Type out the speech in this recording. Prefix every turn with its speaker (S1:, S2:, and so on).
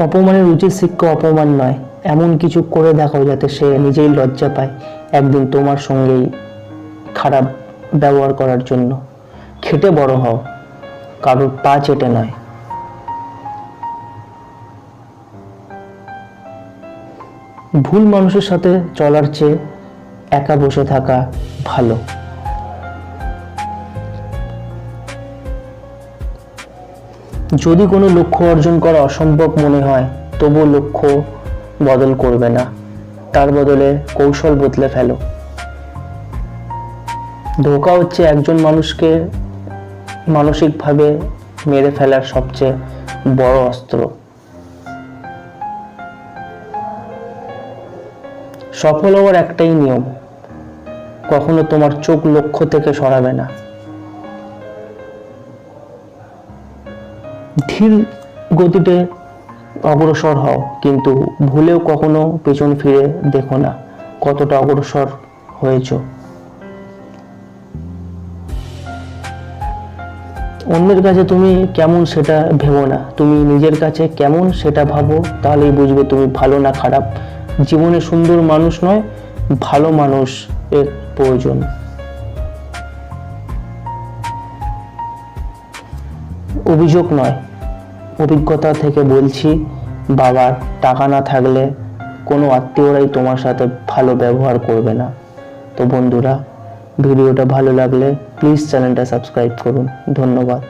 S1: অপমানের উচিত শিক্ষা অপমান নয়, এমন কিছু করে দেখাও যাতে সে নিজেই লজ্জা পায় একদিন তোমার সঙ্গেই খারাপ ব্যবহার করার জন্য। খেটে বড় হও, কারোর পা চেটে নয়। ভুল মানুষের সাথে চলার চেয়ে একা বসে থাকা ভালো। যদি কোনো লক্ষ্য অর্জন করা অসম্ভব মনে হয়, তবুও লক্ষ্য বদল করবে না, তার বদলে কৌশল বদলে ফেলো। ধোঁকা হচ্ছে একজন মানুষকে মানসিকভাবে মেরে ফেলার সবচেয়ে বড় অস্ত্র। সফল হওয়ার একটাই নিয়ম, কখনো তোমার চোখ লক্ষ্য থেকে সরাবে না। ধীর গতিতে অগ্রসর হও, কিন্তু ভুলেও কখনো পেছন ফিরে দেখো না কতটা অগ্রসর হয়েছ। অন্যের কাছে তুমি কেমন সেটা ভেবো না, তুমি নিজের কাছে কেমন সেটা ভাবো, তাহলেই বুঝবে তুমি ভালো না খারাপ। জীবনে সুন্দর মানুষ নয়, ভালো মানুষ এর প্রয়োজন। অভিযোগ নয়, অভিজ্ঞতা থেকে বলছি, বাবার টাকা না থাকলে কোনো আত্মীয়রাই তোমার সাথে ভালো ব্যবহার করবে না। তো বন্ধুরা, ভিডিওটা ভালো লাগলে প্লিজ চ্যানেলটা সাবস্ক্রাইব করুন। ধন্যবাদ।